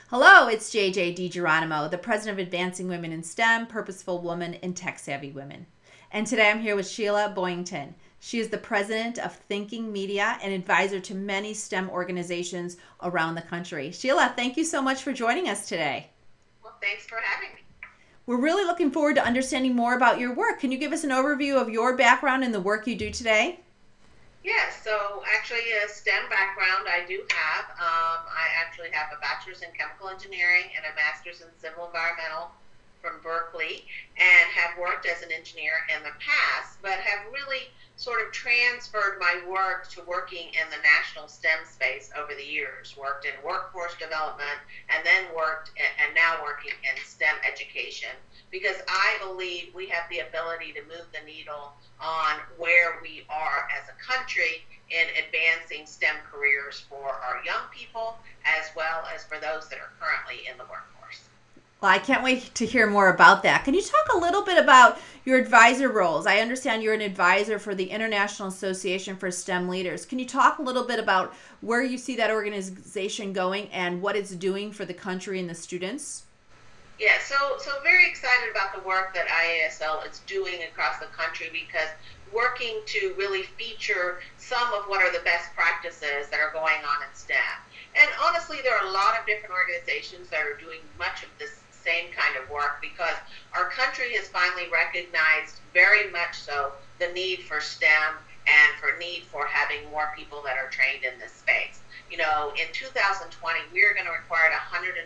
Hello, it's JJ DiGeronimo, the president of Advancing Women in STEM, Purposeful Women, and Tech-Savvy Women. And today I'm here with Sheila Boyington. She is the president of Thinking Media and advisor to many STEM organizations around the country. Sheila, thank you so much for joining us today. Well, thanks for having me. We're really looking forward to understanding more about your work. Can you give us an overview of your background and the work you do today? Yes, so actually a STEM background I do have. I actually have a bachelor's in chemical engineering and a master's in civil environmental from Berkeley, and have worked as an engineer in the past, but have really sort of transferred my work to working in the national STEM space over the years. Worked in workforce development and then now working in STEM education, because I believe we have the ability to move the needle on where we are as a country in advancing STEM careers for our young people as well as for those that are currently in the workforce. Well, I can't wait to hear more about that. Can you talk a little bit about your advisor roles? I understand you're an advisor for the International Association for STEM Leaders. Can you talk a little bit about where you see that organization going and what it's doing for the country and the students? Yeah, so very excited about the work that IASL is doing across the country, because working to really feature some of what are the best practices that are going on in STEM. And honestly, there are a lot of different organizations that are doing much of this same kind of work, because our country has finally recognized very much so the need for STEM and for need for having more people that are trained in this space. You know, in 2020, we are going to require 123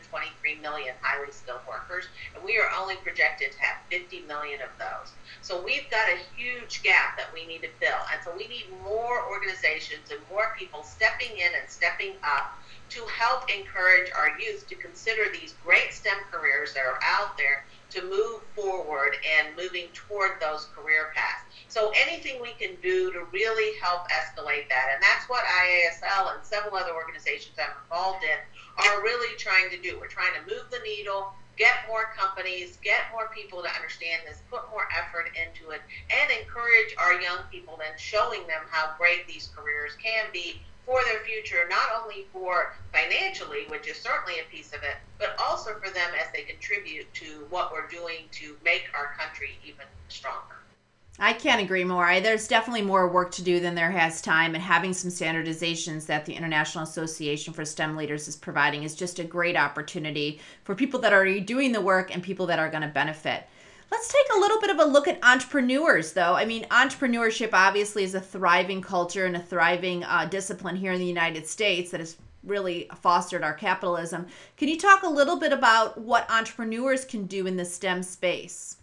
million highly skilled workers, and we are only projected to have 50 million of those. So we've got a huge gap that we need to fill. And so we need more organizations and more people stepping in and stepping up to help encourage our youth to consider these great STEM careers that are out there, to move forward and moving toward those career paths. So anything we can do to really help escalate that, and that's what IASL and several other organizations I'm involved in are really trying to do. We're trying to move the needle, get more companies, get more people to understand this, put more effort into it, and encourage our young people, then showing them how great these careers can be for their future, not only for financially, which is certainly a piece of it, but also for them as they contribute to what we're doing to make our country even stronger. I can't agree more. There's definitely more work to do than there has time, and having some standardizations that the International Association for STEM Leaders is providing is just a great opportunity for people that are already doing the work and people that are going to benefit. Let's take a little bit of a look at entrepreneurs, though. I mean, entrepreneurship obviously is a thriving culture and a thriving discipline here in the United States that has really fostered our capitalism. Can you talk a little bit about what entrepreneurs can do in the STEM space?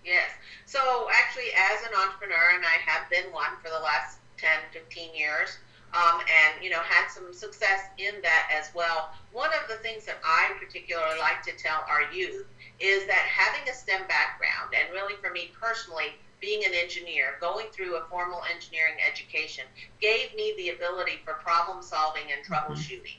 Yes. So actually, as an entrepreneur, and I have been one for the last 10, 15 years, and, you know, had some success in that as well. One of the things that I particularly like to tell our youth is that having a STEM background, and really for me personally, being an engineer, going through a formal engineering education, gave me the ability for problem solving and troubleshooting.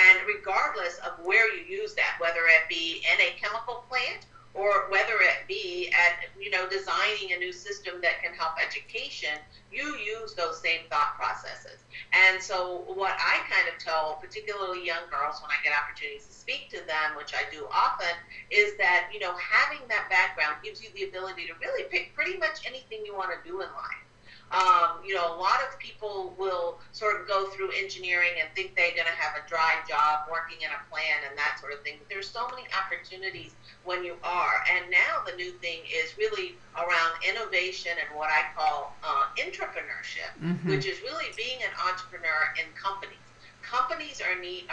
And regardless of where you use that, whether it be in a chemical plant or whether it be at, you know, designing a new system that can help education, you use those same thought processes. And so what I kind of tell particularly young girls when I get opportunities to speak to them, which I do often, is that, you know, having that background gives you the ability to really pick pretty much anything you want to do in life. You know, a lot of people will sort of go through engineering and think they're going to have a dry job working in a plant and that sort of thing. But there's so many opportunities when you are. And now the new thing is really around innovation and what I call entrepreneurship, which is really being an entrepreneur in companies. Companies are needing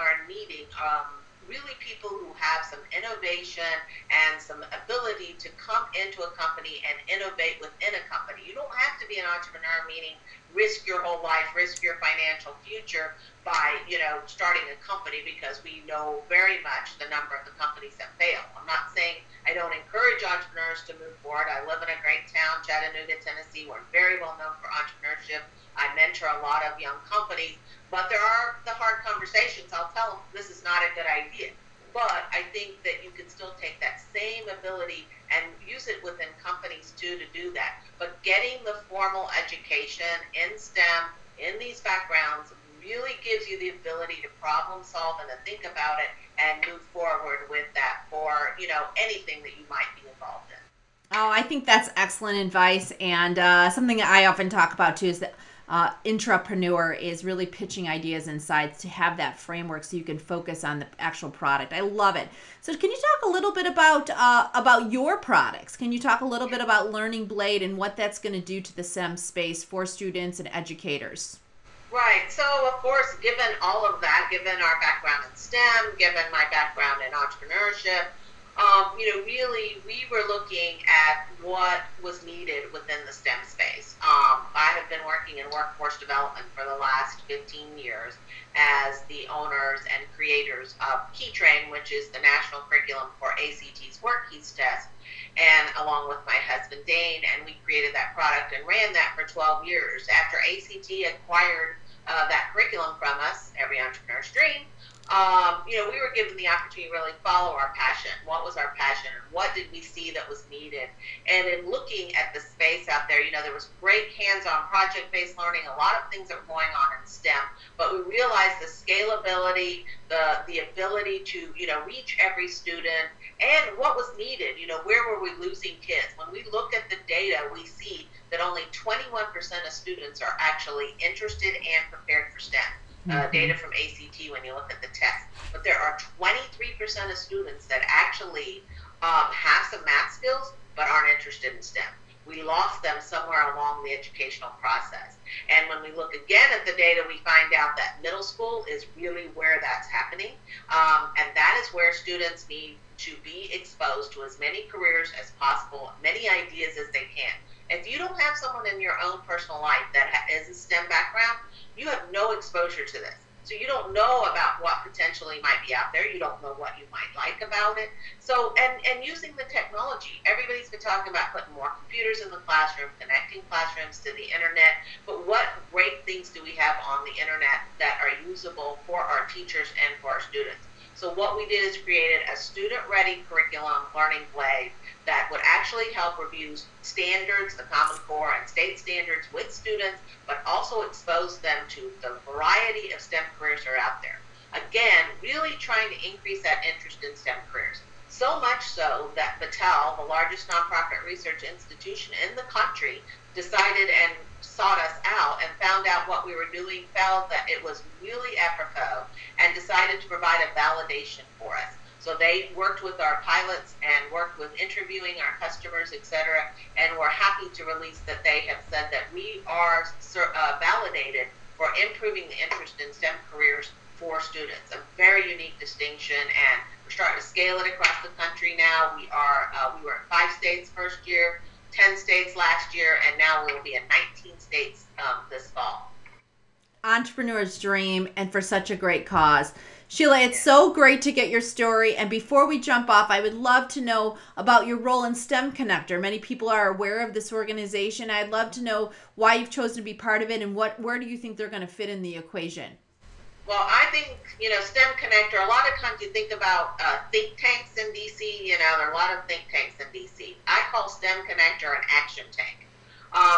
really people who have some innovation and some ability to come into a company and innovate within a company. You don't have to be an entrepreneur, meaning risk your whole life, risk your financial future by, you know, starting a company, because we know very much the number of the companies that fail. I'm not saying I don't encourage entrepreneurs to move forward. I live in a great town, Chattanooga, Tennessee. We're very well known for entrepreneurship. I mentor a lot of young companies, but there are the hard conversations. I'll tell them this is not a good idea. But I think that you can still take that same ability and use it within companies too to do that. But getting the formal education in STEM, in these backgrounds, really gives you the ability to problem solve and to think about it and move forward with that for, anything that you might be involved in. Oh, I think that's excellent advice. And something that I often talk about too is that intrapreneur is really pitching ideas inside to have that framework so you can focus on the actual product. I love it. So can you talk a little bit about your products? Can you talk a little bit about Learning Blade and what that's going to do to the STEM space for students and educators? Right. So, of course, given all of that, given our background in STEM, given my background in entrepreneurship, really we were looking at what was needed within the STEM space. I have been working in workforce development for the last 15 years as the owners and creators of KeyTrain, which is the national curriculum for ACT's Work Keys test, and along with my husband Dane, and we created that product and ran that for 12 years. After ACT acquired that curriculum from us, every entrepreneur's dream, we were given the opportunity to really follow our passion. What was our passion? What did we see that was needed? And in looking at the space out there, there was great hands-on project-based learning, a lot of things that were going on in STEM, but we realized the scalability, the ability to, reach every student, and what was needed, where were we losing kids? When we look at the data, we see that only 21% of students are actually interested and prepared for STEM. Data from ACT when you look at the test. But there are 23% of students that actually have some math skills but aren't interested in STEM. We lost them somewhere along the educational process. And when we look again at the data, we find out that middle school is really where that's happening. And that is where students need to be exposed to as many careers as possible, many ideas as they can. If you don't have someone in your own personal life that is a STEM background, you have no exposure to this. So you don't know about what potentially might be out there. You don't know what you might like about it. So, and using the technology, everybody's been talking about putting more computers in the classroom, connecting classrooms to the internet. But what great things do we have on the internet that are usable for our teachers and for our students? So what we did is created a student-ready curriculum, Learning Blade, that would actually help review standards, the Common Core and state standards with students, but also expose them to the variety of STEM careers that are out there. Again, really trying to increase that interest in STEM careers. So much so that Battelle, the largest nonprofit research institution in the country, decided and sought us out and found out what we were doing, felt that it was really apropos, and decided to provide a validation for us. So they worked with our pilots and worked with interviewing our customers, etc., and we're happy to release that they have said that we are validated for improving the interest in STEM careers for students. A very unique distinction, and we're starting to scale it across the country now. We were in 5 states first year, 10 states last year, and now we will be in 19 states this fall. Entrepreneur's dream, and for such a great cause. Sheila, it's so great to get your story. And before we jump off, I would love to know about your role in STEM Connector. Many people are aware of this organization. I'd love to know why you've chosen to be part of it and where do you think they're going to fit in the equation? Well, I think, STEM Connector, a lot of times you think about think tanks in D.C., there are a lot of think tanks in D.C. I call STEM Connector an action tank.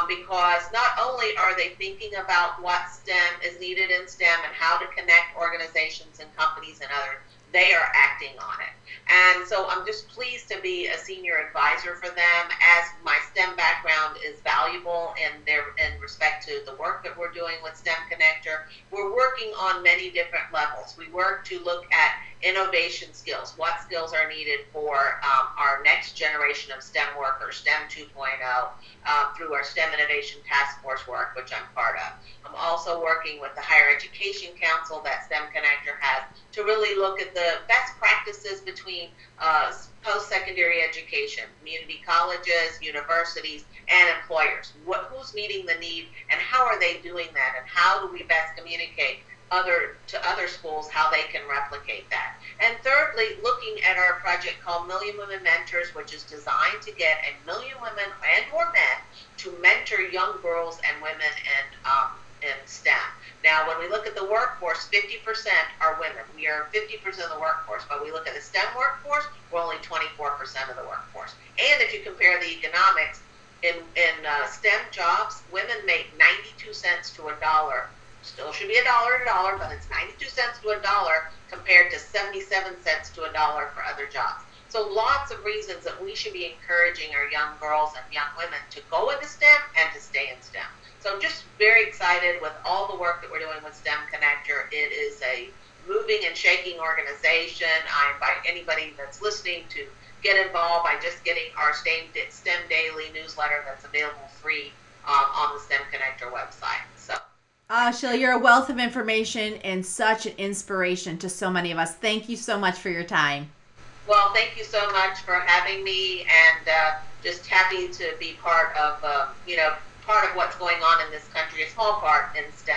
Because not only are they thinking about what STEM is needed in STEM and how to connect organizations and companies and others, they are acting on it. And so I'm just pleased to be a senior advisor for them, as my STEM background is valuable in respect to the work that we're doing with STEM Connector. We're working on many different levels. We work to look at innovation skills. What skills are needed for our next generation of STEM workers, STEM 2.0, through our STEM Innovation Task Force work, which I'm part of. I'm also working with the Higher Education Council that STEM Connector has to really look at the best practices between post-secondary education, community colleges, universities, and employers. Who's meeting the need, and how are they doing that, and how do we best communicate to other schools how they can replicate that. And thirdly, looking at our project called Million Women Mentors, which is designed to get 1 million women and or men to mentor young girls and women in STEM. Now, when we look at the workforce, 50% are women. We are 50% of the workforce, but we look at the STEM workforce, we're only 24% of the workforce. And if you compare the economics, in STEM jobs, women make 92 cents to $1 Still should be $1 but it's 92 cents to $1 compared to 77 cents to $1 for other jobs. So lots of reasons that we should be encouraging our young girls and young women to go into STEM and to stay in STEM. So just very excited with all the work that we're doing with STEM Connector. It is a moving and shaking organization. I invite anybody that's listening to get involved by just getting our STEM Daily newsletter that's available free on the STEM Connector website. So. Sheila, you're a wealth of information and such an inspiration to so many of us. Thank you so much for your time. Well, thank you so much for having me, and just happy to be part of, part of what's going on in this country, a small part in STEM.